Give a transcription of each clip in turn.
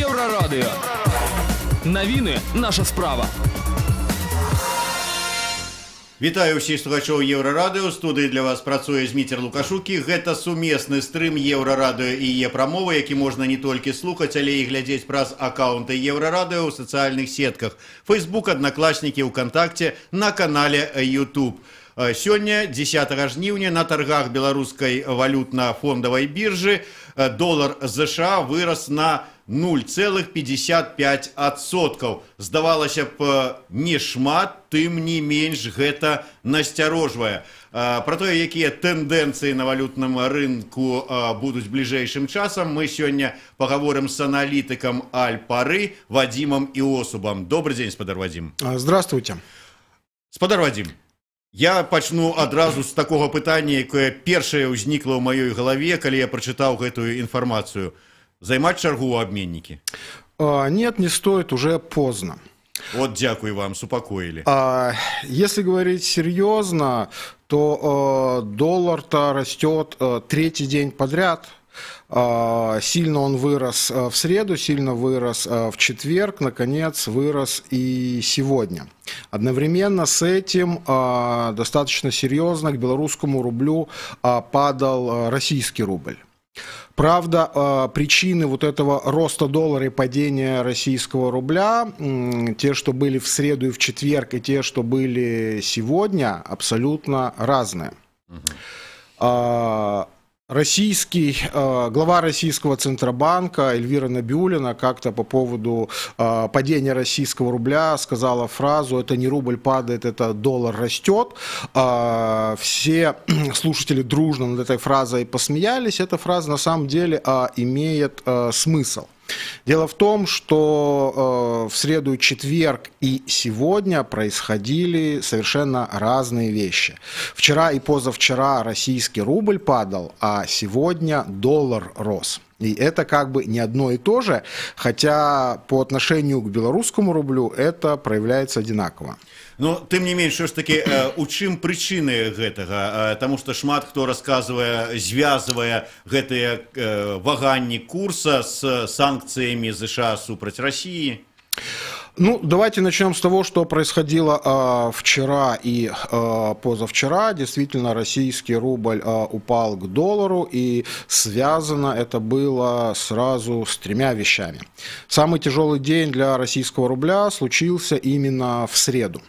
Еврорадио. Навіны наша справа. Вітаю ўсіх слухачоў Еўрарадыё. Студыі для вас працуе Зміцер Лукашукі. Гэта сумесны стрым Еўрарадыё і Е-прамовы, які можна не толькі слухаць, але і глядзець праз аккаунты Еўрарадыё ў сацыяльных сетках. Facebook, Аднакласнікі, ВКонтакце, на канале YouTube. Сёння, 10 жніўня, на таргах беларускай валютна-фондавай біржы долар США вырас на 0,55%. Здавалася б, не шмат, тым не менш гэта насцярожвае. Пра тое, якія тэндэнцыі на валютным рынку будуць бліжэйшым часам, мы сёння пагаворым з аналітыкам Аль-Пары Вадзімам Іосубам. Добрый дзень, спадар Вадзім. Здравствуйте. Спадар Вадзім, я пачну адразу з такога пытання, якое першае ўзнікла ў маёй галаве, калі я прачытаў гэтую інфармацыю. Займать чаргу у обменники? Нет, не стоит, уже поздно. Вот, дякую вам, супокоили. Если говорить серьезно, то доллар-то растет третий день подряд. Сильно он вырос в среду, сильно вырос в четверг, наконец вырос и сегодня. Одновременно с этим достаточно серьезно к белорусскому рублю падал российский рубль. Правда, причины вот этого роста доллара и падения российского рубля, те, что были в среду и в четверг, и те, что были сегодня, абсолютно разные. Глава российского Центробанка Эльвира Набиуллина как-то по поводу падения российского рубля сказала фразу: это не рубль падает, это доллар растет. Все слушатели дружно над этой фразой посмеялись. Эта фраза на самом деле имеет смысл. Дело в том, что в среду и четверг и сегодня происходили совершенно разные вещи. Вчера и позавчера российский рубль падал, а сегодня доллар рос. И это как бы не одно и то же, хотя по отношению к белорусскому рублю это проявляется одинаково. Но, тым не менш, що ж таки, у чым прычыны гэтага? Таму што шмат хто расказвае, звязвае гэтыя ваганні курса с санкциями США супраць России. Ну, давайте начнем с того, что происходило вчера и позавчера. Действительно, российский рубль упал к доллару, и связано это было сразу с тремя вещами. Самый тяжелый день для российского рубля случился именно в среду.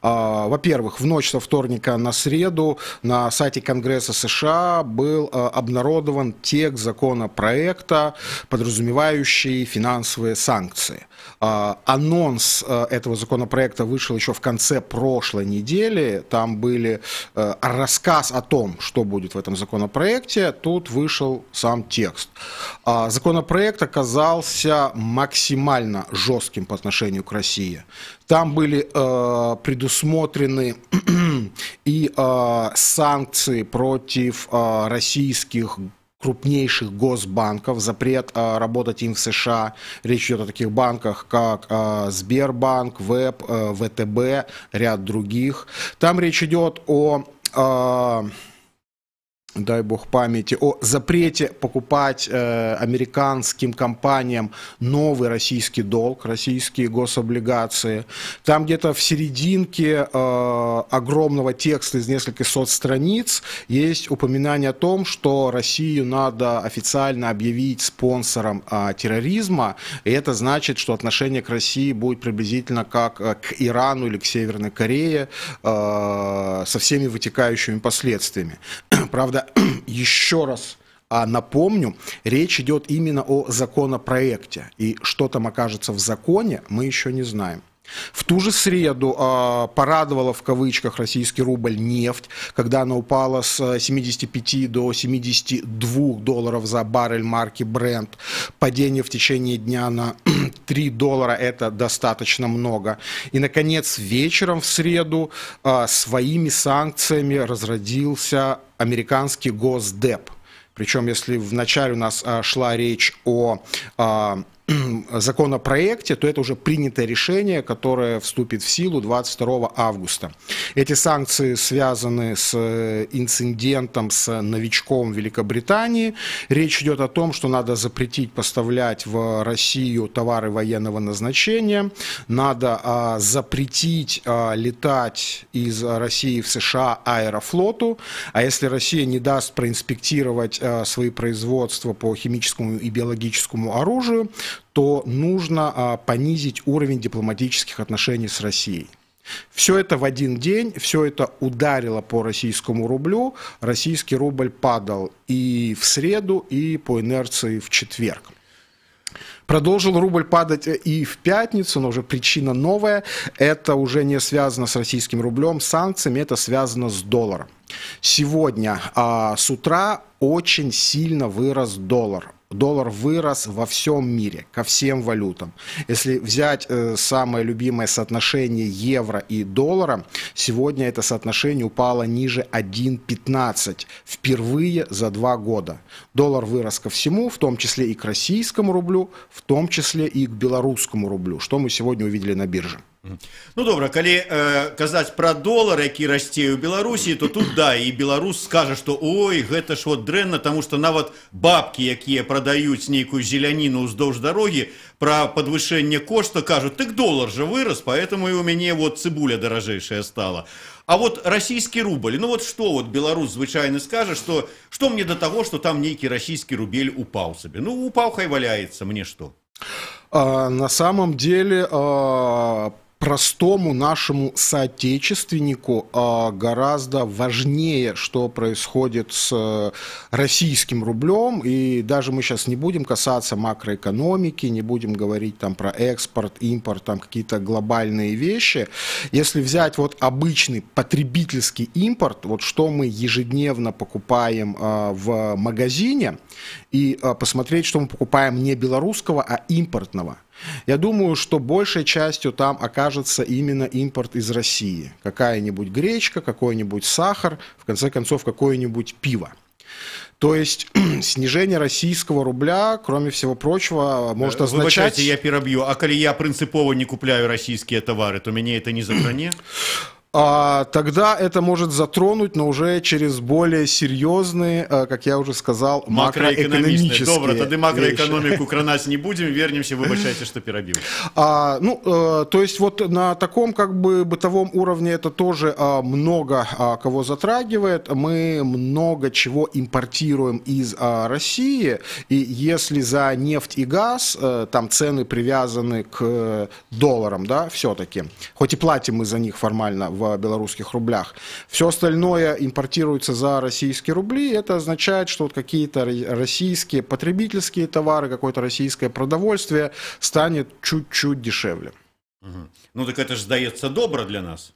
Во-первых, в ночь со вторника на среду на сайте Конгресса США был обнародован текст законопроекта, подразумевающий финансовые санкции. Анонс этого законопроекта вышел еще в конце прошлой недели. Там был рассказ о том, что будет в этом законопроекте. Тут вышел сам текст. Законопроект оказался максимально жестким по отношению к России. Там были предусмотрены и санкции против российских крупнейших госбанков, запрет работать им в США. Речь идет о таких банках, как Сбербанк, ВЭБ, ВТБ, ряд других. Там речь идет о, дай бог памяти, о запрете покупать американским компаниям новый российский долг, российские гособлигации. Там где-то в серединке огромного текста из нескольких сот страниц есть упоминание о том, что Россию надо официально объявить спонсором терроризма, и это значит, что отношение к России будет приблизительно как к Ирану или к Северной Корее, со всеми вытекающими последствиями. Правда, еще раз напомню, речь идет именно о законопроекте. И что там окажется в законе, мы еще не знаем. В ту же среду порадовала в кавычках российский рубль нефть, когда она упала с 75 до 72 долларов за баррель марки Brent. Падение в течение дня на 3 доллара – это достаточно много. И, наконец, вечером в среду своими санкциями разродился американский Госдеп. Причем, если вначале у нас шла речь о законопроекте, то это уже принятое решение, которое вступит в силу 22 августа. Эти санкции связаны с инцидентом с новичком Великобритании. Речь идет о том, что надо запретить поставлять в Россию товары военного назначения, надо запретить летать из России в США Аэрофлоту, а если Россия не даст проинспектировать свои производства по химическому и биологическому оружию, то нужно понизить уровень дипломатических отношений с Россией. Все это в один день, все это ударило по российскому рублю. Российский рубль падал и в среду, и по инерции в четверг. Продолжил рубль падать и в пятницу, но уже причина новая. Это уже не связано с российским рублем, с санкциями, это связано с долларом. Сегодня с утра очень сильно вырос доллар. Доллар вырос во всем мире, ко всем валютам. Если взять самое любимое соотношение евро и доллара, сегодня это соотношение упало ниже 1,15 впервые за 2 года. Доллар вырос ко всему, в том числе и к российскому рублю, в том числе и к белорусскому рублю, что мы сегодня увидели на бирже. Ну добра, калі казаць пра долар, які расце ў Беларусі, то тут да, і беларус скажа, што ой, гэта ж вот дрэнна, таму што нават бабкі, якія прадаюць нейкую зеляніну ўздоўж дарогі, пра падвышэнне кошта кажуць, так долар же вырас, поэтому і у мяне вот цыбуля даражэйшая стала. А вот расійскі рубль, ну вот што вот беларус звычайны скажа, што мне да таго, што там нейкі расійскі рубель упаў сабе. Ну упаў, хай валяецца, мне што? На самом деле простому нашему соотечественнику гораздо важнее, что происходит с российским рублем. И даже мы сейчас не будем касаться макроэкономики, не будем говорить там про экспорт, импорт, там какие-то глобальные вещи. Если взять вот обычный потребительский импорт, вот что мы ежедневно покупаем в магазине, и посмотреть, что мы покупаем не белорусского, а импортного, я думаю, что большей частью там окажется именно импорт из России. Какая-нибудь гречка, какой-нибудь сахар, в конце концов, какое-нибудь пиво. То есть снижение российского рубля, кроме всего прочего, может означать... Выбачайте, я перебью. А коли я принципово не купляю российские товары, то меня это не затронет? Тогда это может затронуть, но уже через более серьезные, как я уже сказал, макроэкономические Добро, тогда макроэкономику кранать не будем, вернемся, выбачайте, что перебил. То есть вот на таком как бы бытовом уровне это тоже много кого затрагивает. Мы много чего импортируем из России, и если за нефть и газ там цены привязаны к долларам, да, все-таки, хоть и платим мы за них формально в белорусских рублях. Все остальное импортируется за российские рубли. Это означает, что вот какие-то российские потребительские товары, какое-то российское продовольствие станет чуть-чуть дешевле. Ну так это же сдается добро для нас.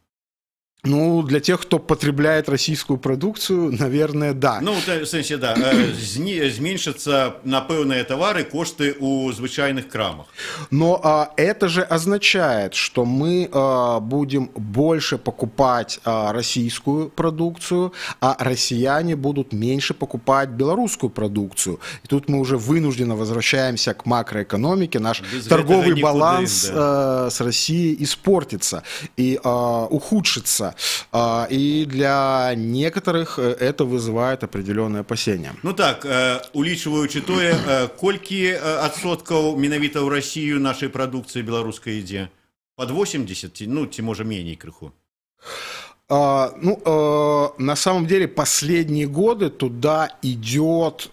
Ну, для тех, кто потребляет российскую продукцию, наверное, да. Ну, в сенсе, да, зменшатся на пэўныя товары кошты у звычайных крамах. Но это же означает, что мы будем больше покупать российскую продукцию, а россияне будут меньше покупать белорусскую продукцию. И тут мы уже вынужденно возвращаемся к макроэкономике. Наш торговый баланс с Россией испортится и ухудшится. И для некоторых это вызывает определенные опасения. Ну так, улічваючы тое, колькі адсоткаў менавіта ў Россию нашай прадукцыі беларускай ідзе? Под 80, ну, ці можа меней крыху? На самом деле последние годы туда идет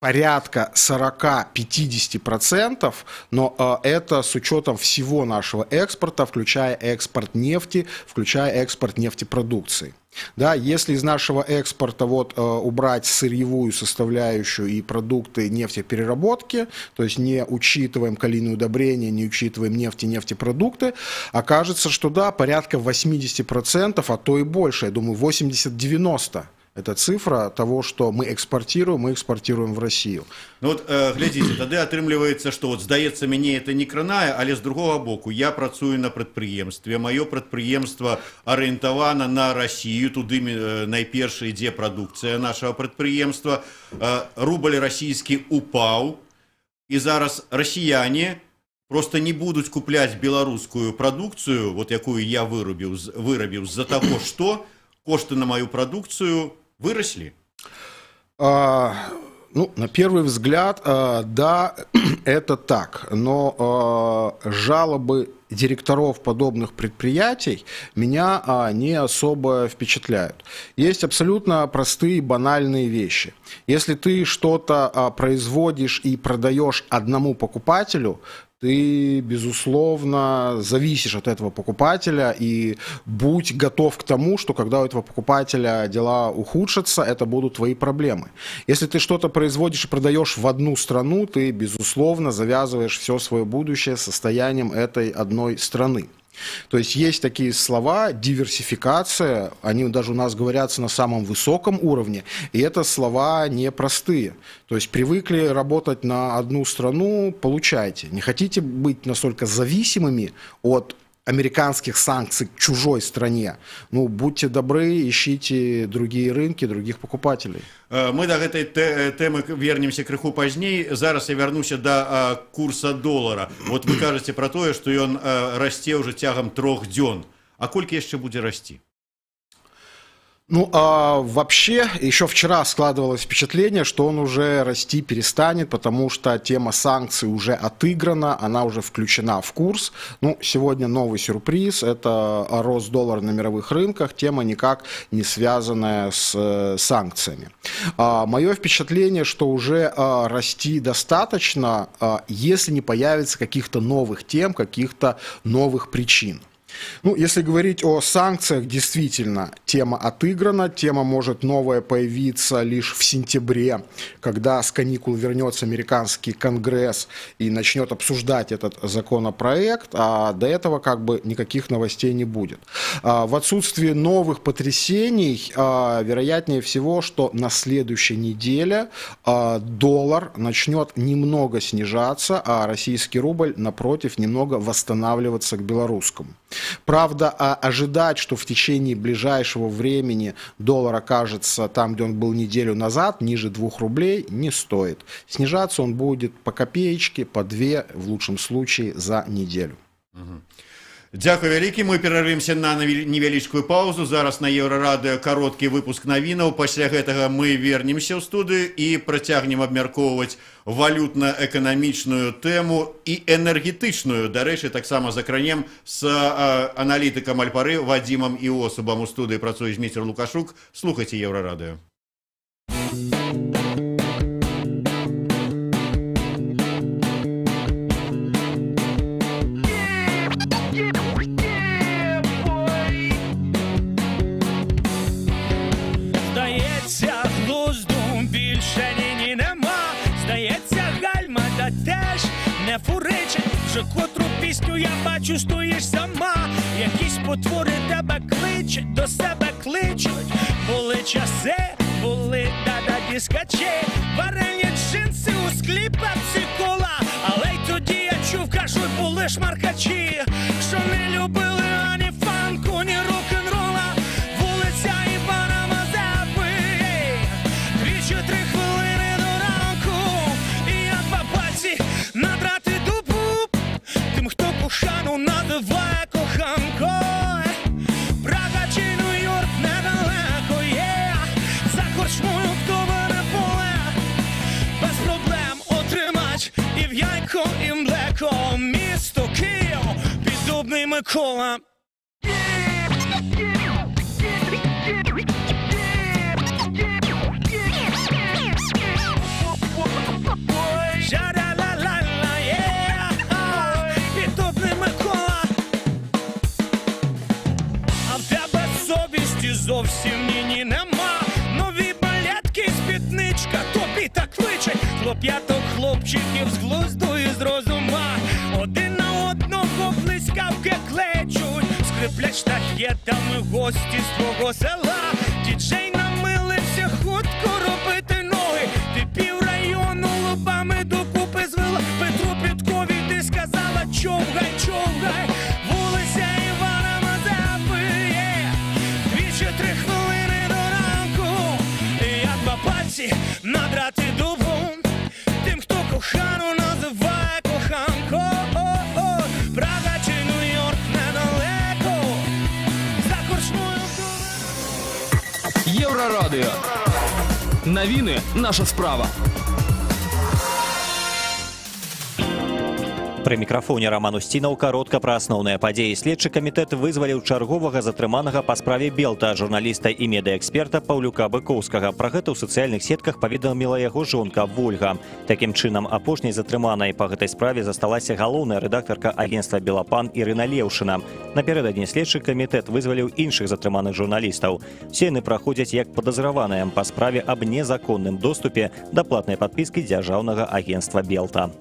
порядка 40-50%, но это с учетом всего нашего экспорта, включая экспорт нефти, включая экспорт нефтепродукции. Да, если из нашего экспорта убрать сырьевую составляющую и продукты нефтепереработки, то есть не учитываем калийные удобрения, не учитываем нефть и нефтепродукты, окажется, что да, порядка 80%, а то и больше, я думаю, 80-90%. Это цифра того, что мы экспортируем в Россию. Ну вот, глядите, тогда отрымливается, что вот, здаецца, мяне это не кранае, але з другого боку, я працую на прадпрыемстве, маё прадпрыемства арыентавана на Россию, туды найперш ідзе прадукцыя нашего прадпрыемства, рубль расійскі упаў, і зараз расіяне просто не будуць купляць беларускую прадукцыю, вот якую я вырабіў з-за таго, што кошты на мою прадукцыю выраслі? Ну, на первый взгляд, да, это так, но жалобы директоров подобных предприятий меня не особо впечатляют. Есть абсолютно простые, банальные вещи. Если ты что-то производишь и продаешь одному покупателю, ты, безусловно, зависишь от этого покупателя, и будь готов к тому, что когда у этого покупателя дела ухудшатся, это будут твои проблемы. Если ты что-то производишь и продаешь в одну страну, ты, безусловно, завязываешь все свое будущее состоянием этой одной страны. То есть есть такие слова, диверсификация, они даже у нас говорятся на самом высоком уровне, и это слова непростые. То есть привыкли работать на одну страну, получайте. Не хотите быть настолько зависимыми от американских санкций к чужой стране, ну, будьте добры, ищите другие рынки, других покупателей. Мы до этой темы вернемся крыху пазней. Зараз я вярнуся до курса долара. Вот вы кажете про то, что он расце уже тягом 3 дзён. А колькі яшчэ будзе расці? Ну, вообще, еще вчера складывалось впечатление, что он уже расти перестанет, потому что тема санкций уже отыграна, она уже включена в курс. Ну, сегодня новый сюрприз, это рост доллара на мировых рынках, тема никак не связанная с санкциями. Мое впечатление, что уже расти достаточно, если не появится каких-то новых тем, каких-то новых причин. Ну, если говорить о санкциях, действительно, тема отыграна, тема может новая появиться лишь в сентябре, когда с каникул вернется американский конгресс и начнет обсуждать этот законопроект, а до этого как бы никаких новостей не будет. В отсутствии новых потрясений, вероятнее всего, что на следующей неделе доллар начнет немного снижаться, а российский рубль, напротив, немного восстанавливаться к белорусскому. Правда, ожидать, что в течение ближайшего времени доллар окажется там, где он был неделю назад, ниже 2 рублей, не стоит. Снижаться он будет по копеечке, по 2, в лучшем случае, за неделю. Дякую вялікі, мы перарвемся на невялічкую паузу. Зараз на Еўрарадыё кароткі выпуск навінаў. Пасля гэтага мы вернемся ў студыю і працягнем абмяркоўваць валютна-эканамічную тэму і энергетычную. Дарэчы, таксама закранем з аналітыкам Альпары Вадзімам Іосубам. У студыі працуе Зміцер Лукашук. Слухайце Еўрарадыё. Не фуричить, вже котру пісню я бачу, стоїш сама. Якісь потвори тебе кличуть, до себе кличуть. Були часи, були дискачі, варені джинси у склі пепсі-кола. Але й тоді я чув, кажуть, були шмаркачі, що не любили ані фанку, ні рок-н-рола. Вулиця Івана Мазепи, 2-3 хвилини до ранку, і я 2 пальці надрати дубу тим, хто кохану називає коханкою. Прага чи Нью-Йорк недалеко є, за корчмою вдоване поле, без проблем отримать і в яйко, і млеко. Місто Київ, Піддубний Микола. Зовсім ні нема. Нові балетки, спідничка, тобі так кличе. Хлоп'яток хлопчиків з глузду і з розума. Один на одного блискавки клечуть, скриплять штахетами гості з твого села. Діджей намилився хутко робити ноги. Ти піврайону лобами докупи звела. Петру Підкові ти сказала човгай, човгай. Вулиця Івана Мазепи, 2-3 хвилини до ранку, і я 2 пальці надрати дубу тим, хто кохану називає Еврорадио. Новины наша справа. Пры мікрафоне Роман Устінаў каротка пра асноўныя падзеі. Следчы камітэт вызваліў чарговага затрыманага па справе Белта, журналіста і медыэксперта Паўлюка Быкоўскага. Пра гэта ў сацыяльных сетках паведаміла яго жонка Вольга. Такім чынам, апошняй затрыманай па гэтай справе засталася галоўная рэдактарка агенцтва «Белапан» Ірына Леўшына. Напярэдадні следчы камітэт вызваліў іншых затрыманых журналістаў. Усе яны праходзяць як падазраваныя па справе аб незаконным доступе да платнай падпіскі дзяржаўнага агенцтва «Белта».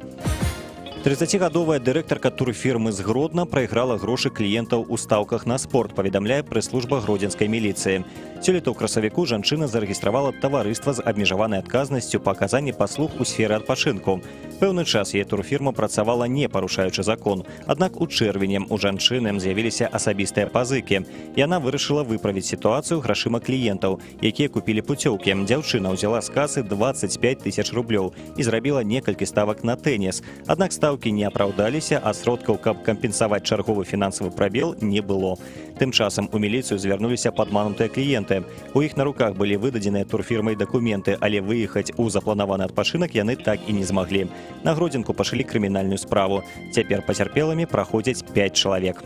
30-гадовая дырэктарка турфірмы з Гродна прайграла грошы кліентаў у стаўках на спорт, паведамляе прэс-служба гродзенскай міліцыі. Сёлета ў красавіку жанчына зарэгістравала таварыства з абмежаванай адказнасцю па аказанні паслуг у сферы адпачынку. Пэўны час яе турфірма працавала не парушаючы закон. Аднак у чэрвені у жанчыны з'явіліся асабістыя пазыкі. Яна вырашыла выправіць сітуацыю грашыма кліентаў, якія купілі пуцёўкі. Дзяўчына ўзяла з касы 25 тысяч рублёў і зрабіла некалькі ставак на тэніс. Аднак стаўкі не апраўдаліся, а сродкаў, каб кампенсаваць чарговы фінансавы прабел, не было. Тым часам у міліцыю звярнуліся падманутыя кліенты. У іх на руках былі выдадзеныя турфірмай дакументы, але выехаць у запланаваны адпачынак яны так і не змаглі. На Гродзенку пашылі крымінальную справу. Цяпер пацярпелымі праходзяць 5 чалавек.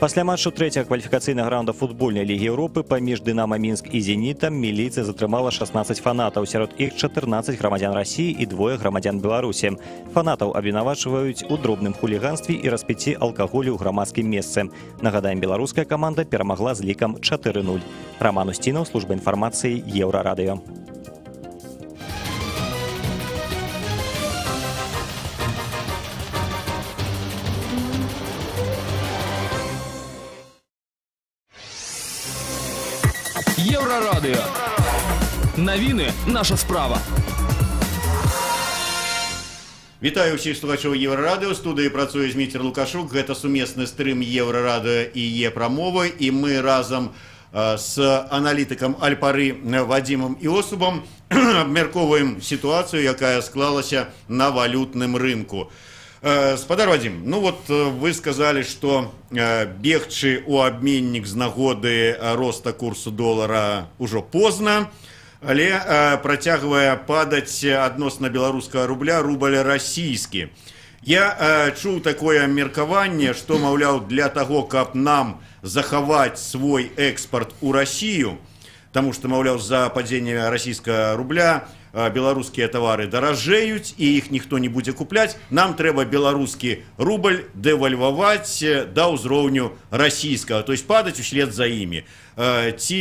Пасля матчу трэцяга кваліфікацыйнага раунда футбольнай лігі Еўропы паміж «Дынама Мінск» і «Зенітам» міліцыя затрымала 16 фанатаў, сярод іх 14 грамадзян Расіі і 2 грамадзян Беларусі. Фанатаў абвінавачваюць у дробным хуліганстве і распіцці алкаголю ў грамадскім месцы. Нагадаем, беларуская каманда перамагла з лікам 4-0. Роман Устінаў, служба інфармацыі, Еўрарадыё. Еврорадио. Новины наша справа. Вітаю ўсіх слухачоў Еўрарадыё. У студыі працуе Зміцер Лукашук. Гэта сумесны стрым Еўрарадыё і Е-прамовы. І мы разам з аналітыкам Альпары Вадзімам Іосубам абмяркоўваем сітуацыю, якая склалася на валютным рынку. Спадар Вадзім, ну вот вы сказали, что бегчы у абменнік з нагоды роста курсу долара ўжо позна, але працягвае падаць адносна беларускага рубля рубль расійскі. Я чуў такое меркаванне, што, маўляў, для таго, каб нам захаваць свой экспорт у Расію, таму што, маўляў, за падзенне расійскага рубля беларускія тавары даражэюць і іх ніхто не будзе купляць, нам трэба беларускі рубль дэвальваваць да ўзроўню расійскага, то есть падаць услед за імі. Ці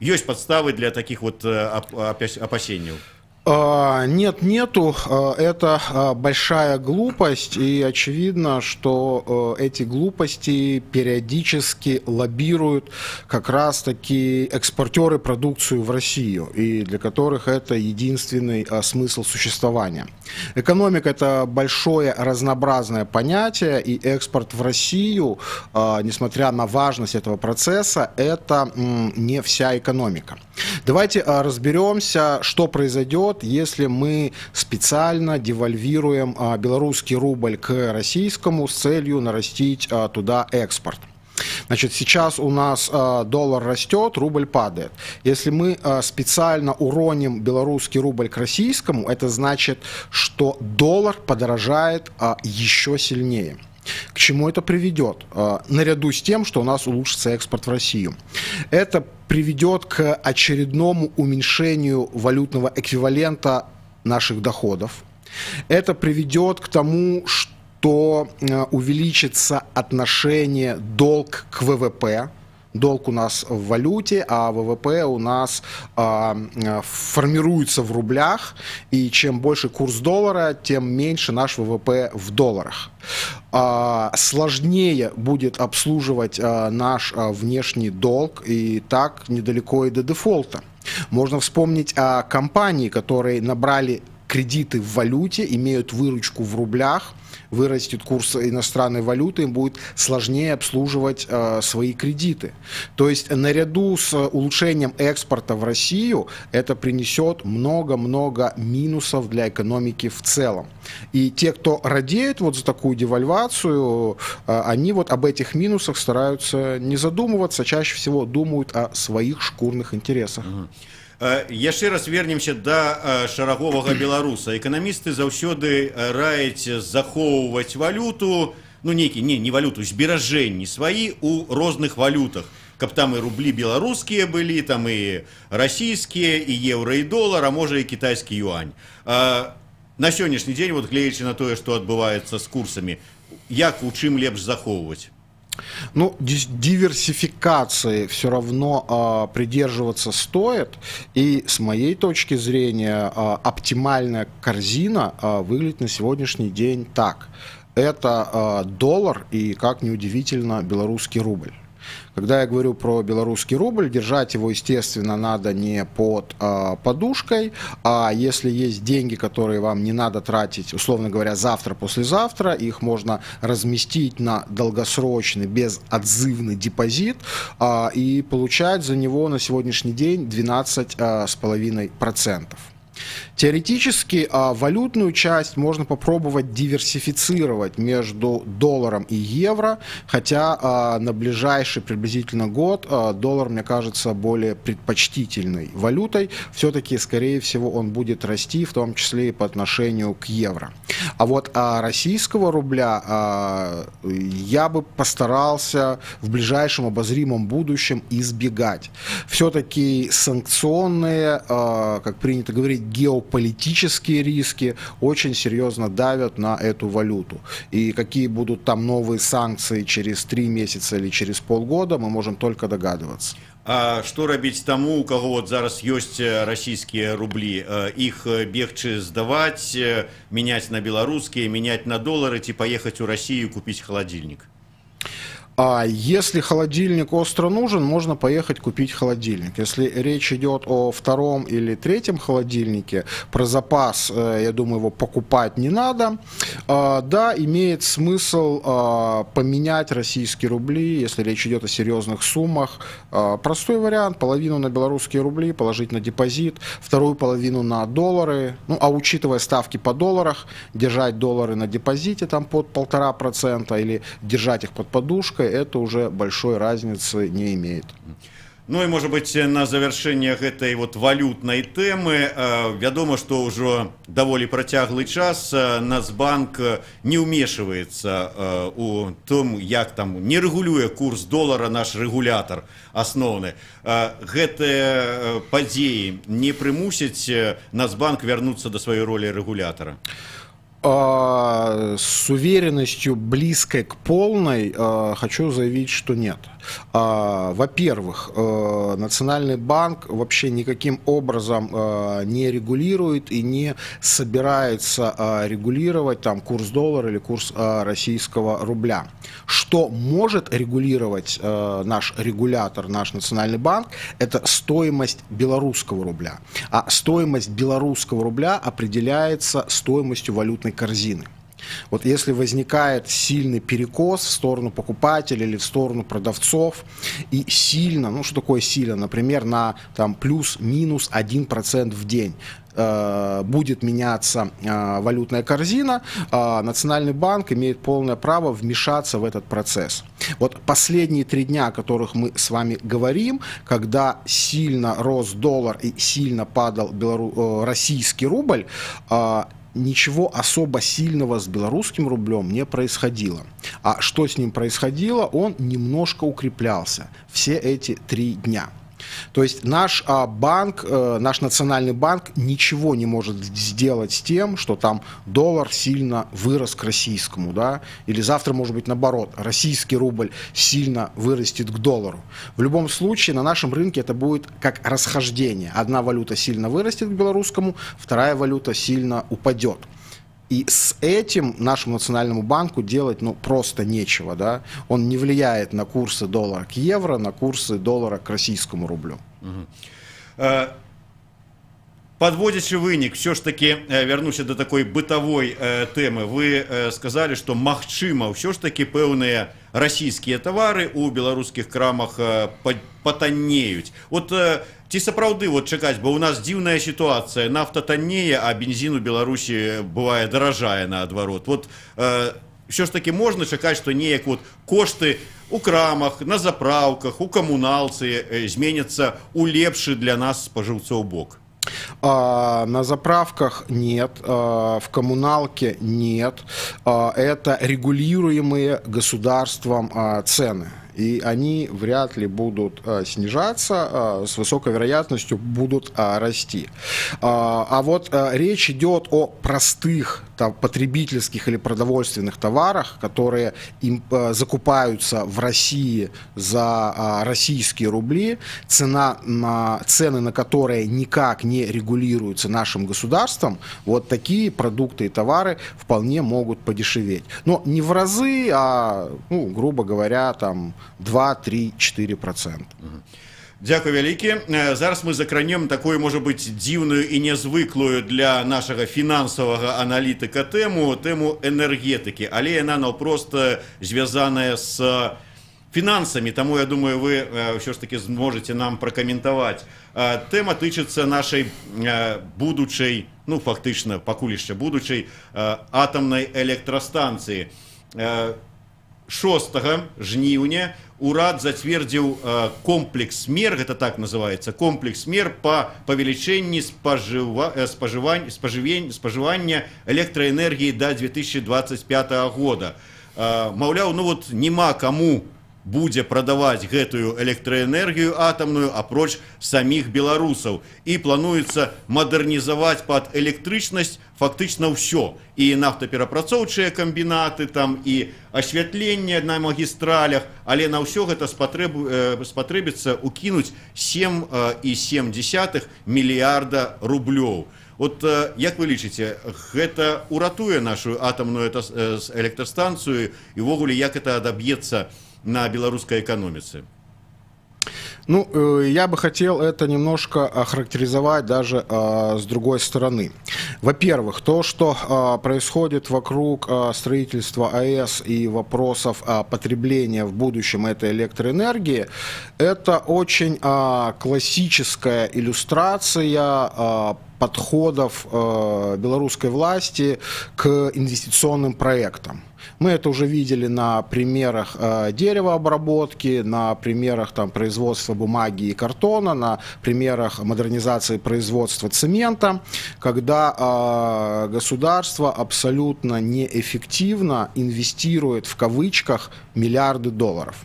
ёсць падставы для такіх вот опасенняў? Нет, нету. Это большая глупость, и очевидно, что эти глупости периодически лоббируют как раз-таки экспортеры продукции в Россию, и для которых это единственный смысл существования. Экономика – это большое разнообразное понятие, и экспорт в Россию, несмотря на важность этого процесса, это не вся экономика. Давайте разберемся, что произойдет, если мы специально девальвируем белорусский рубль к российскому с целью нарастить туда экспорт. Значит, сейчас у нас доллар растет, рубль падает. Если мы специально уроним белорусский рубль к российскому, это значит, что доллар подорожает еще сильнее. К чему это приведет? Наряду с тем, что у нас улучшится экспорт в Россию. Это приведет к очередному уменьшению валютного эквивалента наших доходов. Это приведет к тому, что увеличится отношение долг к ВВП. Долг у нас в валюте, а ВВП у нас формируется в рублях, и чем больше курс доллара, тем меньше наш ВВП в долларах. Сложнее будет обслуживать наш внешний долг, и так недалеко и до дефолта. Можно вспомнить о компании, которые набрали кредиты в валюте, имеют выручку в рублях, вырастет курс иностранной валюты, им будет сложнее обслуживать свои кредиты. То есть наряду с улучшением экспорта в Россию это принесет много-много минусов для экономики в целом. И те, кто радеет вот за такую девальвацию, они вот об этих минусах стараются не задумываться, чаще всего думают о своих шкурных интересах. Яшчэ раз вернемся да шараговага беларуса. Эканамісты заўсёды раяць захоўваць валюту, ну не валюту, зберажэнні сваі у розных валютах, каб там і рублі беларускія былі, там і расійскія, і еўра, і долар, а можа і кітайскі юань. На сённяшні дзень, вот гледзячы на тое, што адбываецца з курсамі, як у чым лепш захоўваць? Ну, диверсификации все равно придерживаться стоит, и с моей точки зрения оптимальная корзина выглядит на сегодняшний день так. Это доллар и, как ни удивительно, белорусский рубль. Когда я говорю про белорусский рубль, держать его, естественно, надо не под подушкой, а если есть деньги, которые вам не надо тратить, условно говоря, завтра, послезавтра, их можно разместить на долгосрочный, безотзывный депозит и получать за него на сегодняшний день 12,5%. Теоретически валютную часть можно попробовать диверсифицировать между долларом и евро, хотя на ближайший приблизительно год доллар, мне кажется, более предпочтительной валютой. Все-таки, скорее всего, он будет расти, в том числе и по отношению к евро. А вот российского рубля я бы постарался в ближайшем обозримом будущем избегать. Все-таки санкционные, как принято говорить, геополитические риски очень серьезно давят на эту валюту. И какие будут там новые санкции через 3 месяца или через полгода, мы можем только догадываться. А што рабіць таму, у каго вот зараз ёсць расійскія рублі? Іх бегчы здаваць, мяняць на беларускія, мяняць на долары, ці паехаць у Россию купіць халадзільнік? Если холодильник остро нужен, можно поехать купить холодильник. Если речь идет о 2-м или 3-м холодильнике, про запас, я думаю, его покупать не надо. Да, имеет смысл поменять российские рубли, если речь идет о серьезных суммах. Простой вариант: половину на белорусские рубли положить на депозит, вторую половину на доллары. Ну, а учитывая ставки по долларах, держать доллары на депозите там под 1,5% или держать их под подушкой, это уже большой разницы не имеет. Ну и, может быть, на завершение этой вот валютной темы, вядома, что уже довольно протяглый час Нацбанк не умешивается у том, як там не регулюе курс доллара наш регулятор основный. Гэтыя падзеі не прымусяць Нацбанк вернуться до своей роли регулятора? С уверенностью близкой к полной хочу заявить, что нет. Во-первых, Национальный банк вообще никаким образом не регулирует и не собирается регулировать там курс доллара или курс российского рубля. Что может регулировать наш регулятор, наш Национальный банк, это стоимость белорусского рубля. А стоимость белорусского рубля определяется стоимостью валютной корзины. Вот если возникает сильный перекос в сторону покупателей или в сторону продавцов, и сильно, ну что такое сильно, например, на там плюс-минус 1% в день будет меняться валютная корзина, Национальный банк имеет полное право вмешаться в этот процесс. Вот последние 3 дня, о которых мы с вами говорим, когда сильно рос доллар и сильно падал российский рубль, ничего особо сильного с белорусским рублем не происходило. А что с ним происходило? Он немножко укреплялся все эти 3 дня. То есть наш банк, наш Национальный банк ничего не может сделать с тем, что там доллар сильно вырос к российскому, да, или завтра, может быть, наоборот, российский рубль сильно вырастет к доллару. В любом случае на нашем рынке это будет как расхождение. Одна валюта сильно вырастет к белорусскому, вторая валюта сильно упадет. И с этим нашему Национальному банку делать просто нечего. Да? Он не влияет на курсы доллара к евро, на курсы доллара к российскому рублю. Подводячи вынік, все ж таки вярнуся до такой бытавой тэмы. Вы сказали, что магчыма все ж таки пэўныя расійскія тавары у беларускіх крамах патаннеюць. Вот ці сапраўды вот чакаць, бо у нас дзіўная сітуацыя, нафта таннее, а бензин у Беларусі бывае даражае наадварот. Вот все ж таки можна чакаць, што неяк вот кошты у крамах, на заправках, у камуналцы зменяцца у лепшы для нас спажыўцоў бок. На заправках нет, в коммуналке нет. Это регулируемые государством цены. И они вряд ли будут снижаться, с высокой вероятностью будут расти. А вот речь идет о простых потребительских или продовольственных товарах, которые закупаются в России за российские рубли, цены на которые никак не регулируются нашим государством. Вот такие продукты и товары вполне могут подешеветь. Но не в разы, а, ну, грубо говоря, там 2-3-4%. Дякую вялікі. Зараз мы закранем такую, можа быць, дзіўную і нязвыклую для нашага фінансавага аналітыка тэму энергетыкі, але яна наўпрост звязаная з фінансамі, таму я думаю, вы ўсё ж таки зможаце нам пракаментаваць. Тэма тычыцца нашай будучай, ну фактычна пакуль яшчэ будучай атамнай электрастанцыі. 6 жніўня урад зацвердзіў комплекс мер, гэта так называется, комплекс мер по павелічэнні спажывання электраэнергіі да 2025 года. Маўляў, ну вот няма каму будзе прадаваць гэтую электраэнергію атамную апроч саміх беларусаў, і плануецца мадэрнізаваць пад электрычнасць фактычна ўсё, і нафтаперапрацоўчыя камбінаты, там і асвятленне на магістралях, але на ўсё гэта спатрэбіцца укінуць 7,7 мільярда рублёў. Вот як вы лічыце, гэта уратуе нашу атамную электрастанцыю, і ўвогуле як это адаб'ецца на белорусской экономике? Ну, я бы хотел это немножко охарактеризовать даже с другой стороны. Во-первых, то, что происходит вокруг строительства АЭС и вопросов потребления в будущем этой электроэнергии, это очень классическая иллюстрация подходов белорусской власти к инвестиционным проектам. Мы это уже видели на примерах деревообработки, на примерах там, производства бумаги и картона, на примерах модернизации производства цемента, когда государство абсолютно неэффективно инвестирует в кавычках миллиарды долларов.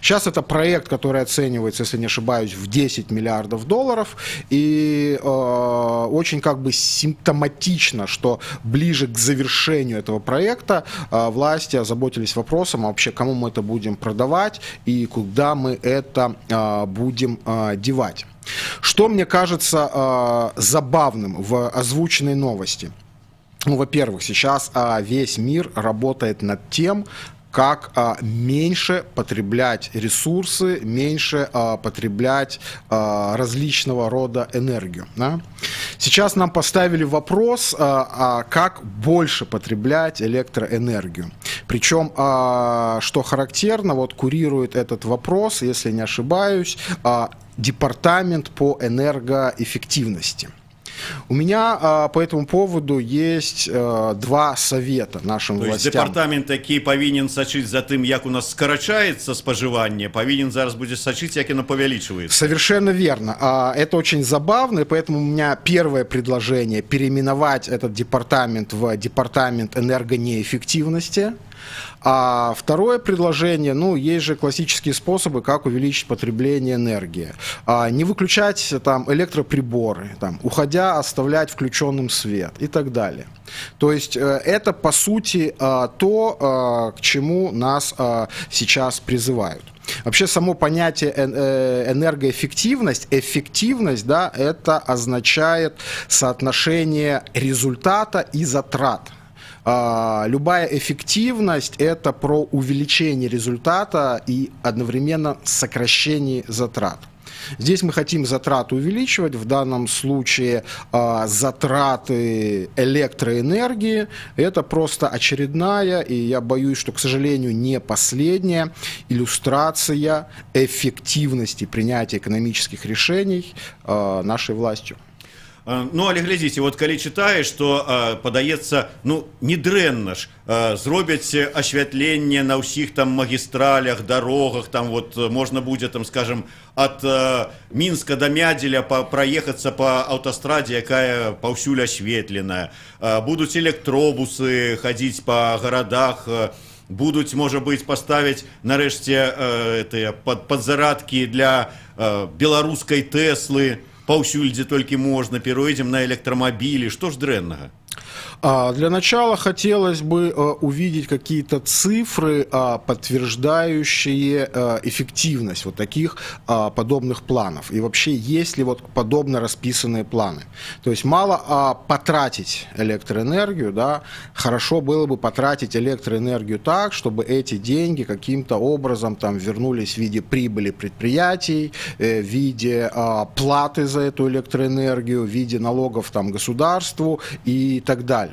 Сейчас это проект, который оценивается, если не ошибаюсь, в 10 миллиардов долларов, и очень как бы симптоматично, что ближе к завершению этого проекта власти озаботились вопросом, а вообще кому мы это будем продавать и куда мы это будем девать. Что мне кажется забавным в озвученной новости? Ну, во-первых, сейчас весь мир работает над тем, как меньше потреблять ресурсы, меньше потреблять различного рода энергию. Да? Сейчас нам поставили вопрос, как больше потреблять электроэнергию. Причем, что характерно, вот курирует этот вопрос, если не ошибаюсь, департамент по энергоэффективности. У меня по этому поводу есть два совета нашим властям. То есть департамент, які повинен сачыць за тым, як у нас скарачаецца спажыванне, повинен зараз будзе сачыць, як оно павялічваецца. Совершенно верно. Это очень забавно, и поэтому у меня первое предложение переименовать этот департамент в департамент энергонеэффективности. А второе предложение, ну, есть же классические способы, как увеличить потребление энергии. Не выключать там электроприборы, там, уходя оставлять включенным свет и так далее. То есть это, по сути, то, к чему нас сейчас призывают. Вообще само понятие энергоэффективность, эффективность, да, это означает соотношение результата и затрат. Любая эффективность – это про увеличение результата и одновременно сокращение затрат. Здесь мы хотим затраты увеличивать, в данном случае затраты электроэнергии. Это просто очередная, и я боюсь, что, к сожалению, не последняя иллюстрация эффективности принятия экономических решений нашей властью. Ну, але глядзіце, вот калі чытаеш, то падаецца, ну, не дрэнна ж зробяць асвятленне на ўсіх там магістралях, дарогах, там вот можна будзе, там, скажем, ад Мінска до Мядзеля праехацца па аўтастрадзе, якая паўсюль асветленая. Будуць электробусы хадзіць па гарадах, будуць, можа быць, паставіць нарэшце падзарадкі для беларускай Тэслы, паўсюль, дзе толькі можна, перейдем на электромобили. Что ж дрэннага? Для начала хотелось бы увидеть какие-то цифры, подтверждающие эффективность вот таких подобных планов. И вообще, есть ли вот подобно расписанные планы. То есть мало потратить электроэнергию, да, хорошо было бы потратить электроэнергию так, чтобы эти деньги каким-то образом там вернулись в виде прибыли предприятий, в виде платы за эту электроэнергию, в виде налогов там государству и так далее.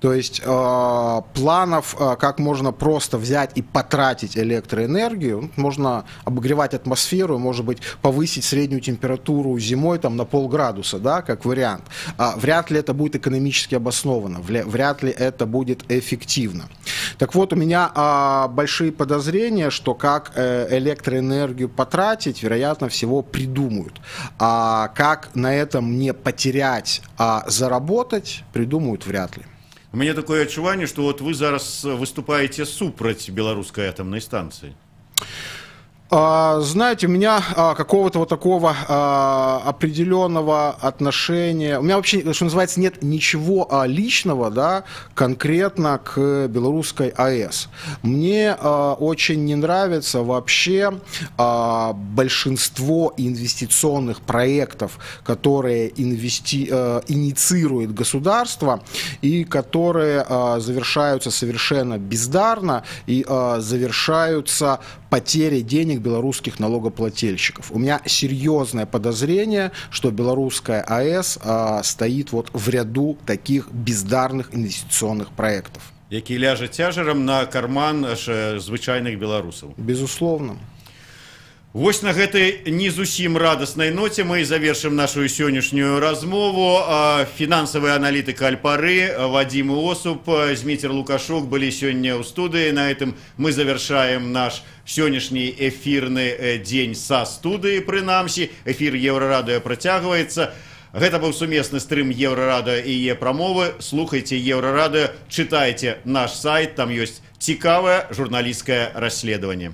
То есть планов, как можно просто взять и потратить электроэнергию, можно обогревать атмосферу, может быть, повысить среднюю температуру зимой там, на полградуса, да, как вариант. Вряд ли это будет экономически обосновано, вряд ли это будет эффективно. Так вот, у меня большие подозрения, что как электроэнергию потратить, вероятно всего, придумают. А как на этом не потерять, а заработать, придумают вряд ли. У меня такое адчуванне, что вот вы зараз выступаете супраць беларускай атомной станции. Знаете, у меня какого-то вот такого определенного отношения, у меня вообще, что называется, нет ничего личного, да, конкретно к белорусской АЭС. Мне очень не нравится вообще большинство инвестиционных проектов, которые инициирует государство и которые завершаются совершенно бездарно и завершаются потерей денег белорусских налогоплательщиков. У меня серьезное подозрение, что белорусская АЭС стоит вот в ряду таких бездарных инвестиционных проектов. Які ляжа цяжарам на карман звычайных беларусаў. Безусловно. Вось на гэтай не зусім радаснай ноце мы завершым нашу сённяшнюю размову. Фінансавы аналітык Альпары Вадим Осуп, Зміцер Лукашук былі сёння ў студыі. На этом мы завершаем наш сённяшні эфірны дзень са студыі, прынамсі. Эфір Еўрарадыё працягваецца. Гэта быў сумесны стрым Еўрарадыё і Е-прамовы. Слухайце Еўрарадыё, чытайце наш сайт, там ёсць цікавае журналісцкае расследаванне.